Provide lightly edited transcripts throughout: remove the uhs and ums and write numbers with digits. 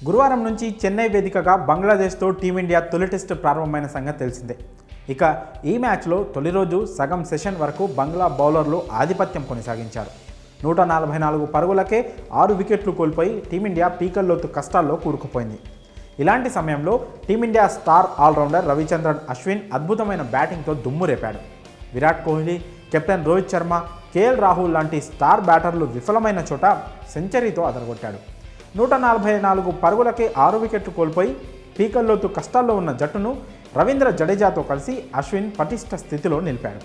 గురువారం నుంచి చెన్నై వేదికగా బంగ్లాదేశ్తో టీమిండియా తొలి టెస్టు ప్రారంభమైన సంగతి తెలిసిందే. ఇక ఈ మ్యాచ్లో తొలి రోజు సగం సెషన్ వరకు బంగ్లా బౌలర్లు ఆధిపత్యం కొనసాగించారు. 144 పరుగులకే 6 వికెట్లు కోల్పోయి టీమిండియా పీకల్లోతు కష్టాల్లో కూరుకుపోయింది. ఇలాంటి సమయంలో team India star all-rounder Ravichandran Ashwin అద్భుతమైన బ్యాటింగ్తో దుమ్ము రేపాడు. విరాట్ కోహ్లీ, కెప్టెన్ రోహిత్ శర్మ, కేఎల్ రాహుల్ లాంటి స్టార్ బ్యాటర్లు విఫలమైన చోట సెంచరీతో అదరగొట్టాడు. 144 పరుగులకే 6 వికెట్లు కోల్పోయి పీకల్లోతు కష్టాల్లో ఉన్న జట్టును రవీంద్ర జడేజాతో కలిసి అశ్విన్ పటిష్ట స్థితిలో నిలిపాడు.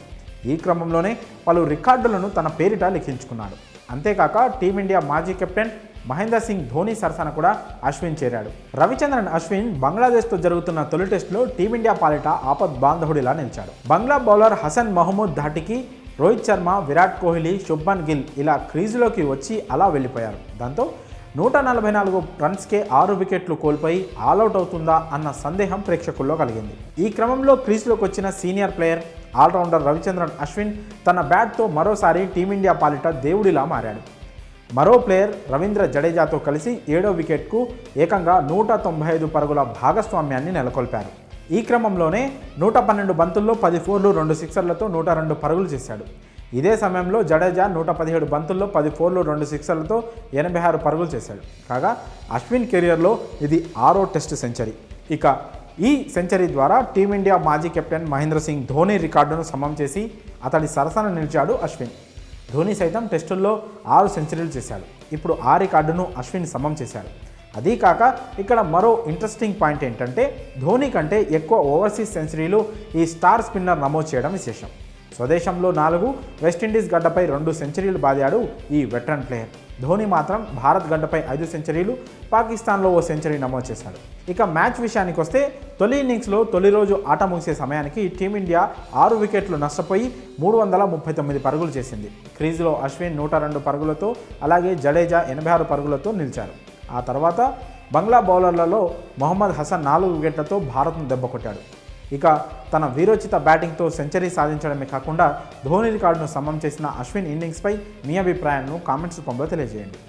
ఈ క్రమంలోనే పలు రికార్డులను తన పేరిట లిఖించుకున్నాడు. అంతేకాక టీమిండియా మాజీ కెప్టెన్ మహేంద్ర సింగ్ ధోనీ సరసన కూడా అశ్విన్ చేరాడు. రవిచంద్రన్ అశ్విన్ బంగ్లాదేశ్తో జరుగుతున్న తొలి టెస్టులో టీమిండియా పాలిట ఆపద్ బాంధవుడిలా నిలిచాడు. బంగ్లా బౌలర్ హసన్ మహమూద్ ధాటికి రోహిత్ శర్మ, విరాట్ కోహ్లీ, శుభ్మన్ గిల్ ఇలా క్రీజులోకి వచ్చి అలా వెళ్ళిపోయారు. దాంతో 144 రన్స్కే 6 వికెట్లు కోల్పోయి ఆల్అవుట్ అవుతుందా అన్న సందేహం ప్రేక్షకుల్లో కలిగింది. ఈ క్రమంలో క్రీజ్లోకి వచ్చిన senior player all-rounder Ravichandran Ashwin తన బ్యాట్తో మరోసారి టీమిండియా పాలిట దేవుడిలా మారాడు. మరో ప్లేయర్ రవీంద్ర జడేజాతో కలిసి 7వ వికెట్కు ఏకంగా 195 పరుగుల భాగస్వామ్యాన్ని నెలకొల్పారు. ఈ క్రమంలోనే 112 బంతుల్లో 10 ఫోర్లు 2 సిక్సర్లతో 102 పరుగులు చేశాడు. ఇదే సమయంలో జడేజా 117 బంతుల్లో 10 ఫోర్లు 2 సిక్సర్లతో 86 పరుగులు చేశాడు. కాగా అశ్విన్ కెరియర్లో ఇది 6వ టెస్ట్ సెంచరీ. ఇక ఈ సెంచరీ ద్వారా టీమిండియా మాజీ కెప్టెన్ మహేంద్ర సింగ్ ధోనీ రికార్డును సమం చేసి అతడి సరసన నిలిచాడు అశ్విన్. ధోనీ సైతం టెస్టుల్లో 6 సెంచరీలు చేశాడు. ఇప్పుడు ఆ రికార్డును అశ్విన్ సమం చేశాడు. అదీ కాక ఇక్కడ మరో ఇంట్రెస్టింగ్ పాయింట్ ఏంటంటే ధోనీ కంటే ఎక్కువ ఓవర్సీస్ సెంచరీలు ఈ స్టార్ స్పిన్నర్ నమోదు చేయడం విశేషం. స్వదేశంలో 4, వెస్టిండీస్ గడ్డపై 2 సెంచరీలు బాదాడు ఈ వెటరన్ ప్లేయర్. ధోనీ మాత్రం భారత్ గడ్డపై 5 సెంచరీలు, పాకిస్తాన్లో ఓ సెంచరీ నమోదు చేశాడు. ఇక మ్యాచ్ విషయానికి వస్తే తొలి ఇన్నింగ్స్లో తొలి రోజు ఆట ముగిసే సమయానికి టీమిండియా 6 వికెట్లు నష్టపోయి 339 పరుగులు చేసింది. క్రీజులో అశ్విన్ 102 పరుగులతో, అలాగే జడేజా 86 పరుగులతో నిలిచారు. ఆ తర్వాత బంగ్లా బౌలర్లలో మొహమ్మద్ హసన్ 4 వికెట్లతో భారత్ను దెబ్బకొట్టాడు. ఇక తన వీరోచిత బ్యాటింగ్తో సెంచరీ సాధించడమే కాకుండా ధోనీ రికార్డును సమం చేసిన అశ్విన్ ఇన్నింగ్స్పై మీ అభిప్రాయాలను కామెంట్స్ రూపంలో తెలియజేయండి.